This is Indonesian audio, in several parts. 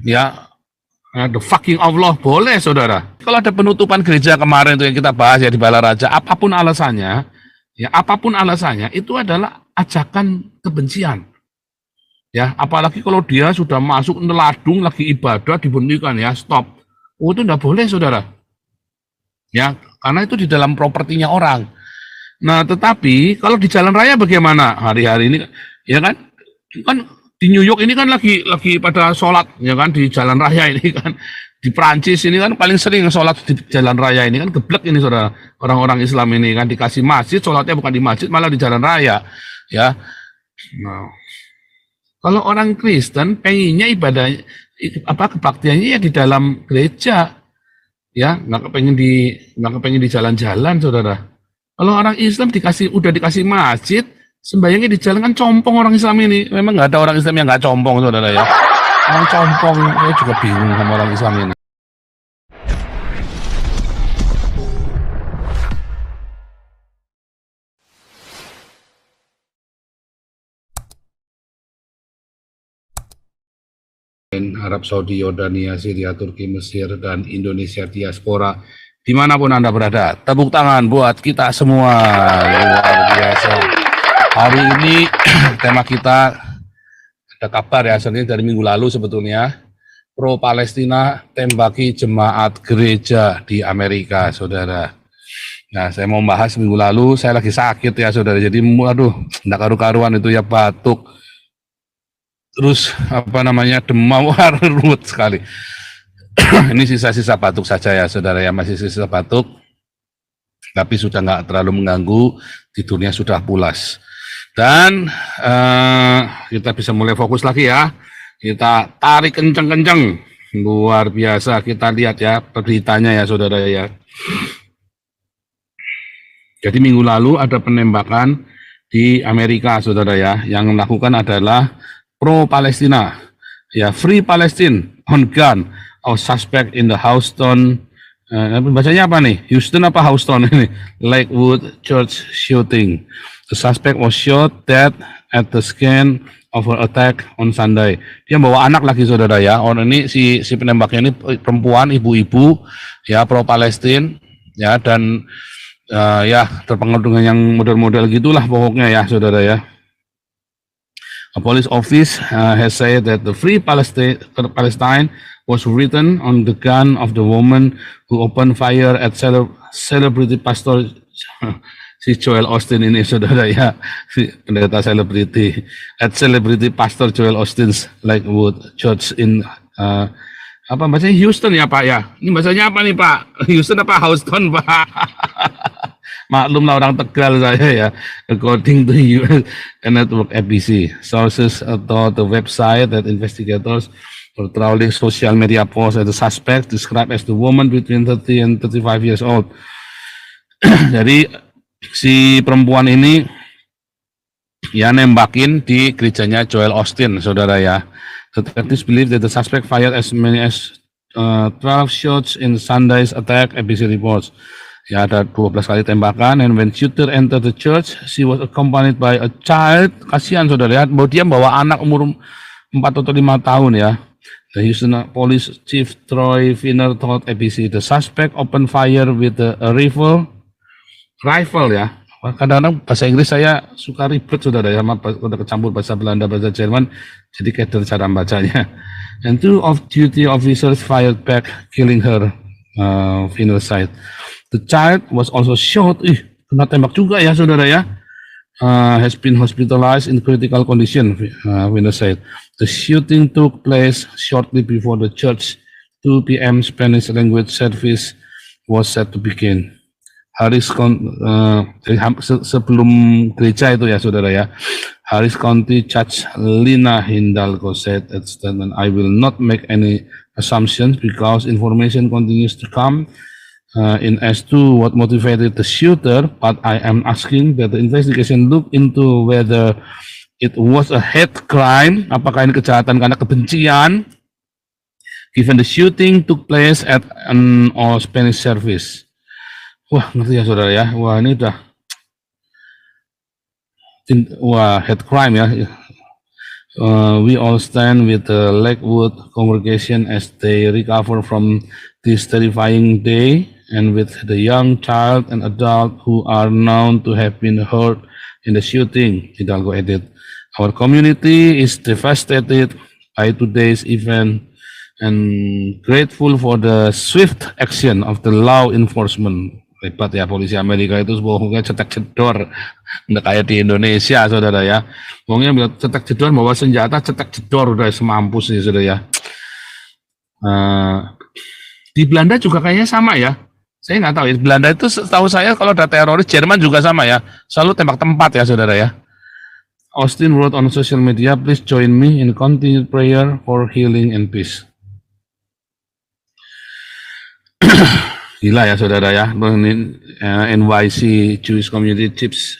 ya, the fucking Allah boleh, saudara. Kalau ada penutupan gereja kemarin itu yang kita bahas ya di Balaraja, apapun alasannya, itu adalah ajakan kebencian. Ya, apalagi kalau dia sudah masuk neladung lagi ibadah dibunyikan ya, stop. Oh, itu enggak boleh, saudara. Ya, karena itu di dalam propertinya orang. Nah, tetapi kalau di jalan raya bagaimana hari-hari ini? Ya kan di New York ini kan lagi pada sholat, ya kan, di jalan raya ini kan. Di Prancis ini kan paling sering sholat di jalan raya ini kan, geblek ini, saudara. Orang-orang Islam ini kan dikasih masjid, sholatnya bukan di masjid, malah di jalan raya. Ya, nah, kalau orang Kristen pengennya ibadah kebaktiannya ya di dalam gereja, ya nggak kepengen di jalan-jalan, saudara. Kalau orang Islam udah dikasih masjid, sembayangnya di jalan kan compong orang Islam ini. Memang nggak ada orang Islam yang nggak compong, saudara ya. Orang compong, saya juga bingung sama orang Islam ini. Arab Saudi, Yordania, Syria, Turki, Mesir, dan Indonesia diaspora dimanapun Anda berada. Tepuk tangan buat kita semua, luar biasa. Hari ini tema kita ada kabar ya, sebenarnya dari minggu lalu sebetulnya, pro Palestina tembaki jemaat gereja di Amerika, saudara. Nah, saya mau bahas minggu lalu, saya lagi sakit ya, saudara. Jadi, aduh, enggak karu-karuan itu ya, batuk. Terus demam, ruwet sekali. Ini sisa-sisa batuk saja ya, saudara ya, masih sisa batuk, tapi sudah nggak terlalu mengganggu, tidurnya sudah pulas. Dan kita bisa mulai fokus lagi ya, kita tarik kenceng-kenceng, luar biasa. Kita lihat ya beritanya ya, saudara ya. Jadi minggu lalu ada penembakan di Amerika, saudara ya, yang melakukan adalah pro Palestina, ya, Free Palestine on gun of suspect in the Houston, bacanya apa nih? Houston apa Houston ini? Lakewood church shooting. The suspect was shot dead at the scene of an attack on Sunday. Dia bawa anak lagi, saudara ya. Orang ini si penembaknya ini perempuan, ibu-ibu, ya, pro Palestine, ya, dan ya terpengaruh dengan yang model-model gitulah pokoknya ya, saudara ya. A police office has said that the Free Palestine was written on the gun of the woman who opened fire at celebrity pastor si Joel Austin ini, saudara ya, si pendeta selebriti, at celebrity pastor Joel Austin's Lakewood Church in apa bacanya, Houston ya Pak ya? Ini bacanya apa nih Pak? Houston apa Houston Pak? Maklumlah orang Tegal saya ya. According to US network ABC, sources told the website that investigators were trawling social media posts of the suspect described as the woman between 30 and 35 years old. Jadi si perempuan ini ya nembakin di gerejanya Joel Austin, saudara ya. Detectives believe that the suspect fired as many as 12 shots in Sunday's attack, ABC reports. Ya, ada 12 kali tembakan, and when shooter entered the church, she was accompanied by a child. Kasihan, saudara ya, bahwa dia bawa anak umur 4 atau 5 tahun ya. The Houston Police Chief Troy Finner told ABC the suspect opened fire with a rifle ya. Kadang-kadang bahasa Inggris saya suka ribet, saudara ya, udah kecampur bahasa Belanda, bahasa Jerman, jadi keder cara bacanya. And 2 off-duty officers fired back, killing her, Finner said. The child was also shot, kena tembak juga ya, saudara ya, has been hospitalized in critical condition, Finner said. The shooting took place shortly before the church 2 p.m. Spanish language service was set to begin. Sebelum gereja itu ya, saudara ya, Harris County Judge Lina Hindalgo said at statement, I will not make any assumptions because information continues to come in as to what motivated the shooter, but I am asking that the investigation look into whether it was a hate crime, apakah ini kejahatan karena kebencian, given the shooting took place at an all Spanish service. Wah, ngerti ya, saudara ya, wah ini udah hate crime ya. We all stand with the Lakewood congregation as they recover from this terrifying day, and with the young child and adult who are known to have been hurt in the shooting. Hidalgo edit. Our community is devastated by today's event and grateful for the swift action of the law enforcement. Hebat ya polisi Amerika itu pokoknya cetak cedor, nggak kayak di Indonesia, saudara ya. Pokoknya bilang cetak jedor, bawa senjata, cetak jedor, udah semampus nih, saudara ya. Di Belanda juga kayaknya sama ya. Saya nggak tahu ya. Belanda itu setahu saya kalau ada teroris, Jerman juga sama ya. Selalu tembak tempat ya, saudara ya. Austin wrote on social media, please join me in continued prayer for healing and peace. Gila ya, saudara ya. NYC Jewish community chips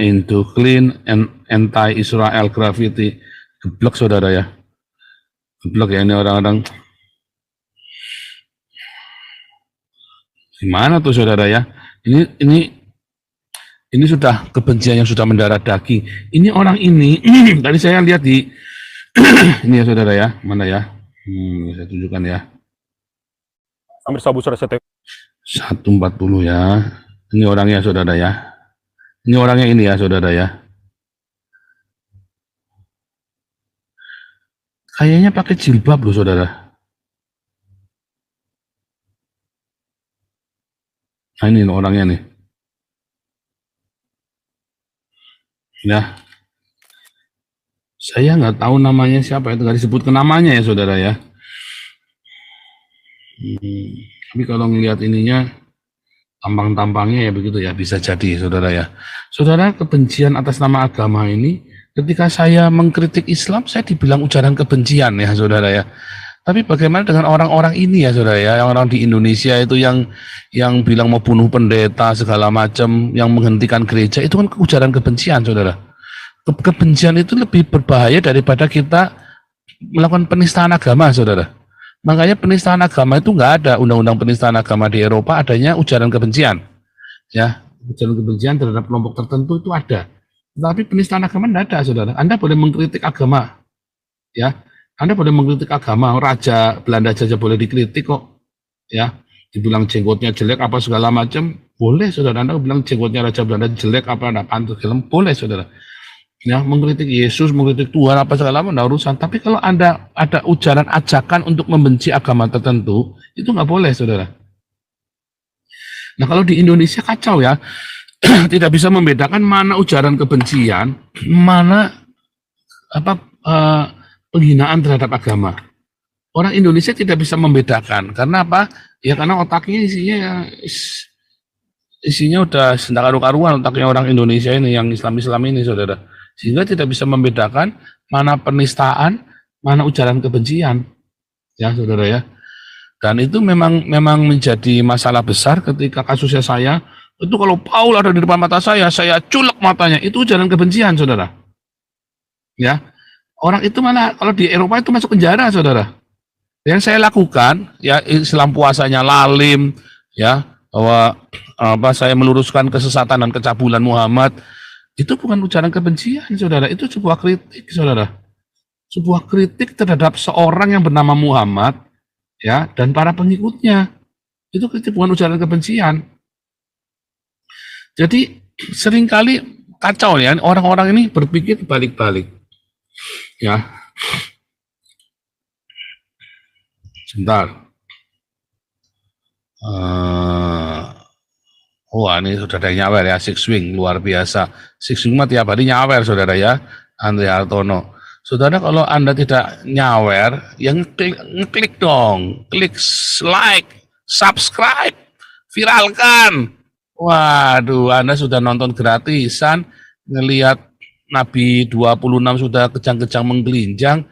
into clean and anti-Israel graffiti. Geblek, saudara ya. Geblek ya ini orang-orang. Gimana tuh, saudara ya? Ini sudah kebencian yang sudah mendarah daging. Ini orang ini tadi saya lihat di ini ya, saudara ya. Mana ya? Saya tunjukkan ya. Hampir sabu suara saya 140 ya. Ini orangnya, saudara ya. Ini orangnya ini ya, saudara ya. Kayaknya pakai jilbab loh, saudara. Nah, ini orangnya nih. Ya. Saya nggak tahu namanya siapa, itu nggak disebutkan namanya ya, saudara ya. Tapi kalau ngelihat ininya, tampang-tampangnya ya begitu ya, bisa jadi, saudara ya. Saudara, kebencian atas nama agama ini, ketika saya mengkritik Islam, saya dibilang ujaran kebencian ya, saudara ya. Tapi bagaimana dengan orang-orang ini ya, saudara ya, yang orang di Indonesia itu yang bilang mau bunuh pendeta segala macam, yang menghentikan gereja, itu kan ujaran kebencian, saudara. Kebencian itu lebih berbahaya daripada kita melakukan penistaan agama, saudara. Makanya penistaan agama itu nggak ada, undang-undang penistaan agama di Eropa adanya ujaran kebencian, ya, ujaran kebencian terhadap kelompok tertentu itu ada. Tapi penistaan agama tidak ada, saudara. Anda boleh mengkritik agama, ya, Anda boleh mengkritik agama. Raja Belanda saja boleh dikritik kok, ya, dibilang jenggotnya jelek apa segala macam, boleh, saudara. Anda bilang jenggotnya Raja Belanda jelek apa, ada pantas film, boleh, saudara. Ya, mengkritik Yesus, mengkritik Tuhan apa segala macam, nah urusan. Tapi kalau Anda ada ujaran ajakan untuk membenci agama tertentu, itu nggak boleh, saudara. Nah, kalau di Indonesia kacau ya, tidak bisa membedakan mana ujaran kebencian, mana penghinaan terhadap agama. Orang Indonesia tidak bisa membedakan, karena apa? Ya karena otaknya isinya udah sendak karu-karuan otaknya orang Indonesia ini, yang Islam-Islam ini, saudara. Sehingga tidak bisa membedakan mana penistaan, mana ujaran kebencian, ya, saudara ya. Dan itu memang menjadi masalah besar ketika kasusnya saya. Itu kalau Paul ada di depan mata saya culek matanya, itu ujaran kebencian, saudara. Ya, orang itu mana kalau di Eropa itu masuk penjara, saudara. Yang saya lakukan, ya, Islam puasanya lalim, ya, bahwa saya meluruskan kesesatan dan kecabulan Muhammad. Itu bukan ujaran kebencian, saudara. Itu sebuah kritik, saudara. Sebuah kritik terhadap seorang yang bernama Muhammad, ya, dan para pengikutnya. Itu kritik, bukan ujaran kebencian. Jadi seringkali kacau ya, orang-orang ini berpikir balik-balik. Ya. Sebentar. Wah, ini sudah ada yang nyawer ya, Six Wing, luar biasa. Six Wing mah tiap hari nyawer, saudara ya, Andri Hartono. Saudara, kalau Anda tidak nyawer, yang ngeklik dong, klik like, subscribe, viralkan. Waduh, Anda sudah nonton gratisan, ngelihat Nabi 26 sudah kejang-kejang menggelinjang,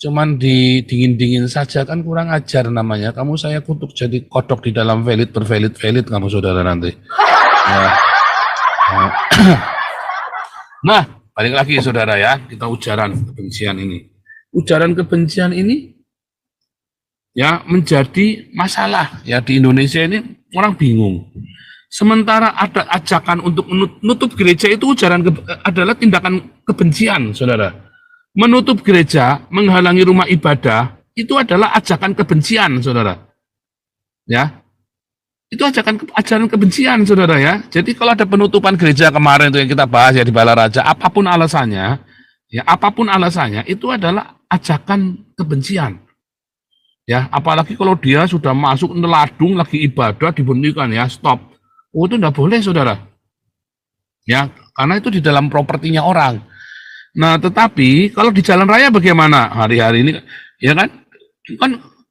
cuman dingin-dingin saja, kan kurang ajar namanya. Kamu saya kutuk jadi kodok di dalam bervelit kamu, saudara, nanti. Ya. Nah, balik lagi, saudara ya, kita ujaran kebencian ini. Ujaran kebencian ini ya menjadi masalah ya di Indonesia ini, orang bingung. Sementara ada ajakan untuk menutup gereja, itu ujaran adalah tindakan kebencian, saudara. Menutup gereja, menghalangi rumah ibadah, itu adalah ajakan kebencian, saudara. Ya, itu ajaran kebencian, saudara ya. Jadi kalau ada penutupan gereja kemarin itu yang kita bahas ya di Balaraja, apapun alasannya, itu adalah ajakan kebencian. Ya, apalagi kalau dia sudah masuk neladung lagi ibadah dibunyikan ya, stop. Oh, itu tidak boleh, saudara. Ya, karena itu di dalam propertinya orang. Nah, tetapi kalau di jalan raya bagaimana hari-hari ini? Ya kan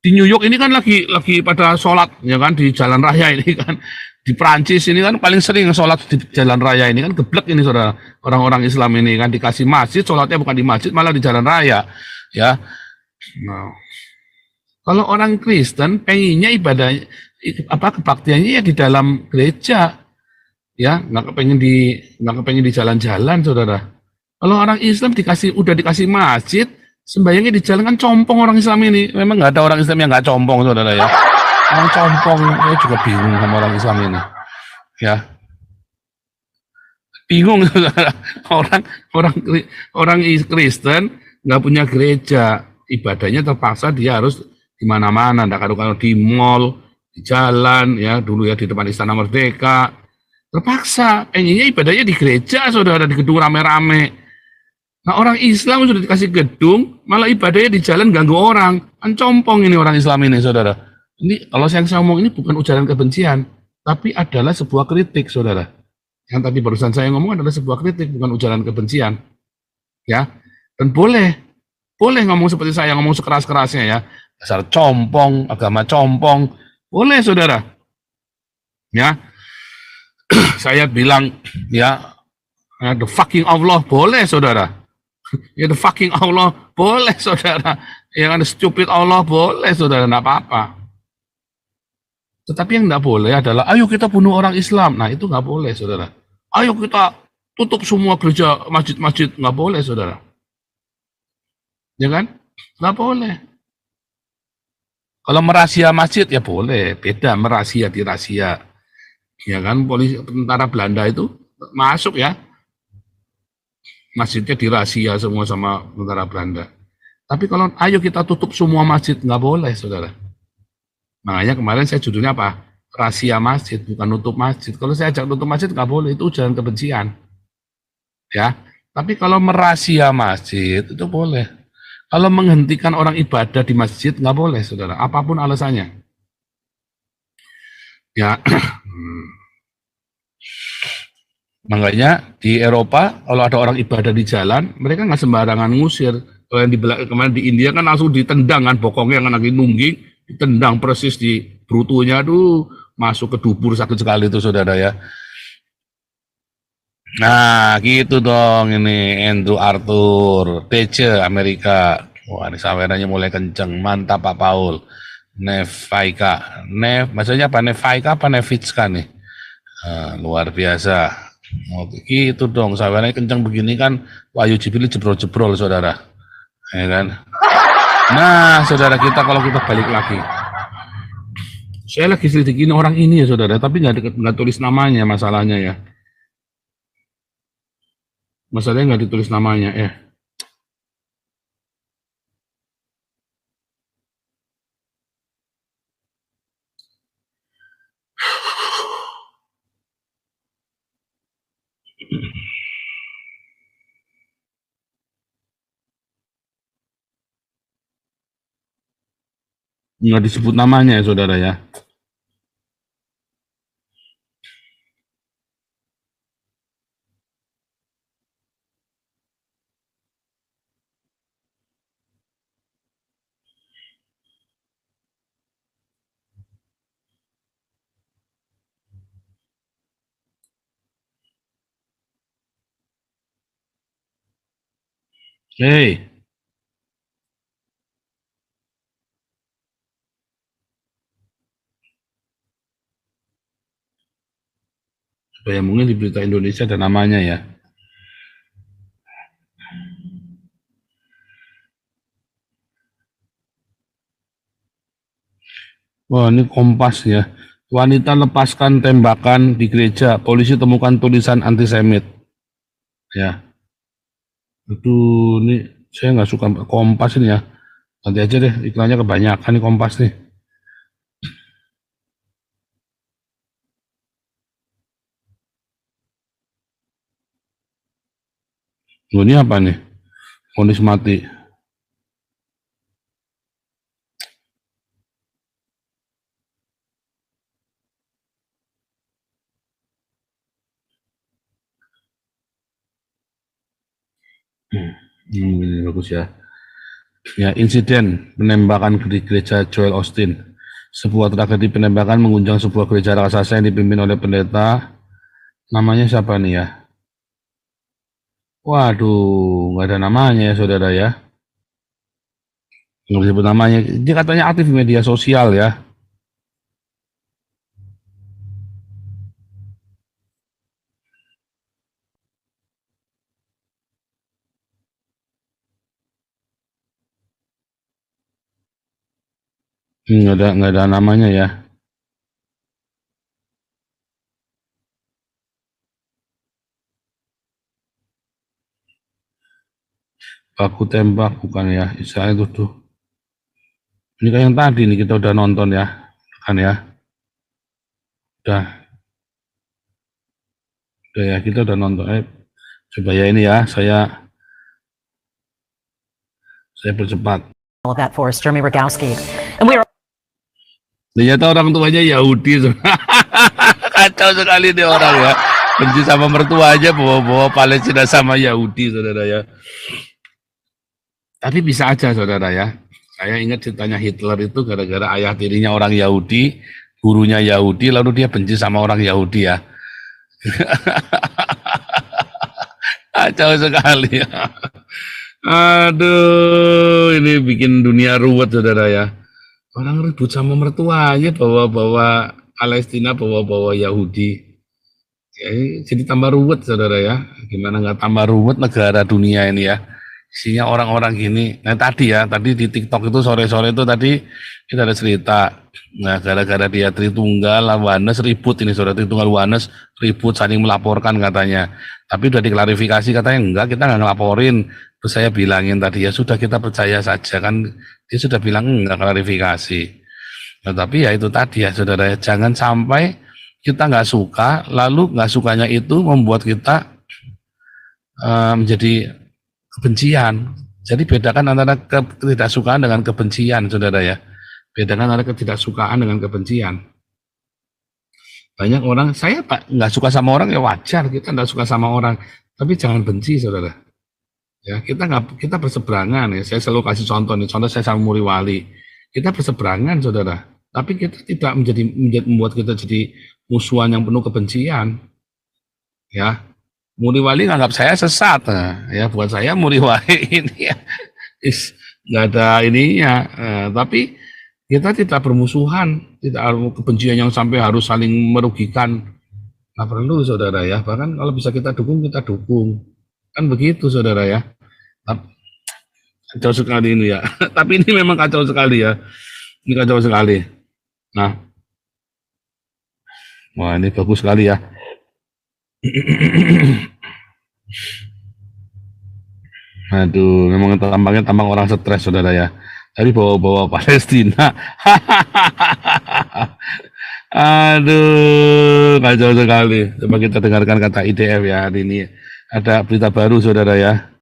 di New York ini kan lagi pada sholat, ya kan di jalan raya ini kan. Di Prancis ini kan paling sering sholat di jalan raya ini kan geblek ini, saudara. Orang-orang Islam ini kan dikasih masjid, sholatnya bukan di masjid, malah di jalan raya. Ya, nah, kalau orang Kristen pengennya ibadah kebaktiannya ya di dalam gereja, ya nggak kepengen di jalan-jalan, saudara. Kalau orang Islam udah dikasih masjid, sembayangnya di jalan kan compong orang Islam ini. Memang nggak ada orang Islam yang nggak compong, saudara ya. Orang compong, saya juga bingung sama orang Islam ini. Ya, bingung, saudara. Orang Kristen nggak punya gereja, ibadahnya terpaksa dia harus di mana-mana, enggak kalau di mall, di jalan, ya dulu ya di depan Istana Merdeka, terpaksa pengennya ibadahnya di gereja, saudara, di gedung rame-rame. Nah, orang Islam sudah dikasih gedung, malah ibadahnya di jalan ganggu orang, kan compong ini orang Islam ini, saudara. Ini kalau saya ngomong ini bukan ujaran kebencian, tapi adalah sebuah kritik, saudara. Yang tadi barusan saya ngomong adalah sebuah kritik, bukan ujaran kebencian, ya. Dan boleh ngomong seperti saya ngomong sekeras-kerasnya ya, dasar compong, agama compong, boleh, saudara. Ya, saya bilang ya, the fucking Allah, boleh, saudara. Ya, the fucking Allah, boleh, saudara. Yang ada stupid Allah, boleh, saudara, enggak apa-apa. Tetapi yang enggak boleh adalah, ayo kita bunuh orang Islam. Nah, itu enggak boleh, saudara. Ayo kita tutup semua gereja, masjid-masjid, enggak boleh, saudara. Ya kan? Enggak boleh. Kalau merahasia masjid ya boleh, beda merahasia di rahasia. Ya kan, polisi tentara Belanda itu masuk ya, masjidnya dirahasia semua sama tentara Belanda. Tapi kalau ayo kita tutup semua masjid, nggak boleh, saudara. Makanya kemarin saya judulnya apa? Rahasia masjid, bukan nutup masjid. Kalau saya ajak tutup masjid nggak boleh, itu ujaran kebencian. Ya, tapi kalau merahasia masjid itu boleh. Kalau menghentikan orang ibadah di masjid nggak boleh, saudara. Apapun alasannya. Ya, makanya di Eropa kalau ada orang ibadah di jalan, mereka nggak sembarangan ngusir. Kalau yang kemarin di India kan langsung ditendang kan, bokongnya yang lagi nungging, ditendang persis di brutunya, tuh masuk ke dubur sakit sekali itu, saudara ya. Nah, gitu dong ini Andrew Arthur, TC Amerika. Wah, ini sawerannya mulai kenceng, mantap Pak Paul. Nevaika, maksudnya apa? Nevaika apa Nevitska nih? Luar biasa. Oh, gitu dong, sawerannya kenceng begini kan, Wahyu Jibril jebrol-jebrol, saudara. Ya kan? Nah, saudara kita kalau kita balik lagi, saya lagi selidikin orang ini ya, saudara, tapi nggak tulis namanya masalahnya ya. Masalahnya nggak ditulis namanya ya. Nggak disebut namanya ya, saudara ya. Hey, supaya mungkin di berita Indonesia ada namanya ya. Wah, ini Kompas ya. Wanita lepaskan tembakan di gereja, polisi temukan tulisan antisemit. Ya, itu ini Saya nggak suka Kompas ini ya. Nanti aja deh, iklannya kebanyakan nih Kompas nih. Loh, ini apa nih? Vonis mati. Ini bagus ya. Ya, insiden penembakan di gereja Joel Austin. Sebuah tragedi penembakan mengguncang sebuah gereja raksasa yang dipimpin oleh pendeta. Namanya siapa nih ya? Waduh, nggak ada namanya ya saudara ya. Nggak bisa sebut namanya. Dia katanya aktif di media sosial ya. Nggak ada namanya ya. Baku tembak bukan ya. Istilahnya itu tuh. Ini kayak yang tadi nih kita udah nonton ya. Kan ya. Udah ya, kita udah nonton. Coba ya ini ya, saya percepat. All of that for us, Jeremy Rogowski. And we are Ternyata orang tuanya Yahudi. Kacau sekali nih orang ya. Benci sama mertuanya, bawa-bawa Palestina sama Yahudi, saudara ya. Tapi bisa aja, saudara ya. Saya ingat ceritanya Hitler itu gara-gara ayah tirinya orang Yahudi, gurunya Yahudi, lalu dia benci sama orang Yahudi ya. Kacau sekali ya. Aduh, ini bikin dunia ruwet, saudara ya. Orang ribut sama mertuanya, bawa-bawa Palestina, bawa-bawa Yahudi. Ya, jadi tambah ruwet, saudara ya. Gimana nggak tambah ruwet negara dunia ini ya. Isinya orang-orang gini. Nah tadi di TikTok itu sore-sore itu tadi kita ada cerita. Nah gara-gara dia Tritunggal, Wanes ribut ini saudara, Tritunggal Wanes ribut saling melaporkan katanya. Tapi udah diklarifikasi katanya enggak, kita nggak ngelaporin. Terus saya bilangin tadi ya sudah kita percaya saja kan. Dia sudah bilang enggak klarifikasi. Nah, tapi ya itu tadi ya saudara, jangan sampai kita nggak suka, lalu nggak sukanya itu membuat kita menjadi kebencian. Jadi bedakan antara ketidaksukaan dengan kebencian, saudara ya. Bedakan antara ketidaksukaan dengan kebencian. Banyak orang, saya Pak nggak suka sama orang ya wajar, kita nggak suka sama orang, tapi jangan benci, saudara. Ya, kita berseberangan ya. Saya selalu kasih contoh nih, contoh saya sama Muri Wali. Kita berseberangan, saudara. Tapi kita tidak membuat kita jadi musuhan yang penuh kebencian. Ya, Muri Wali nganggap saya sesat, ya buat saya Muri Wali ini ya nggak ada ininya, tapi kita tidak bermusuhan, tidak ada kebencian yang sampai harus saling merugikan, nggak perlu saudara ya. Bahkan kalau bisa kita dukung kan begitu saudara ya. Kacau sekali ini ya. Tapi ini memang kacau sekali ya, ini kacau sekali. Nah, wah ini bagus sekali ya. Aduh, memang tampangnya tampang orang stres saudara ya. Tadi bawa-bawa Palestina. Aduh, kacau sekali. Coba kita dengarkan kata IDF ya hari ini. Ada berita baru saudara ya.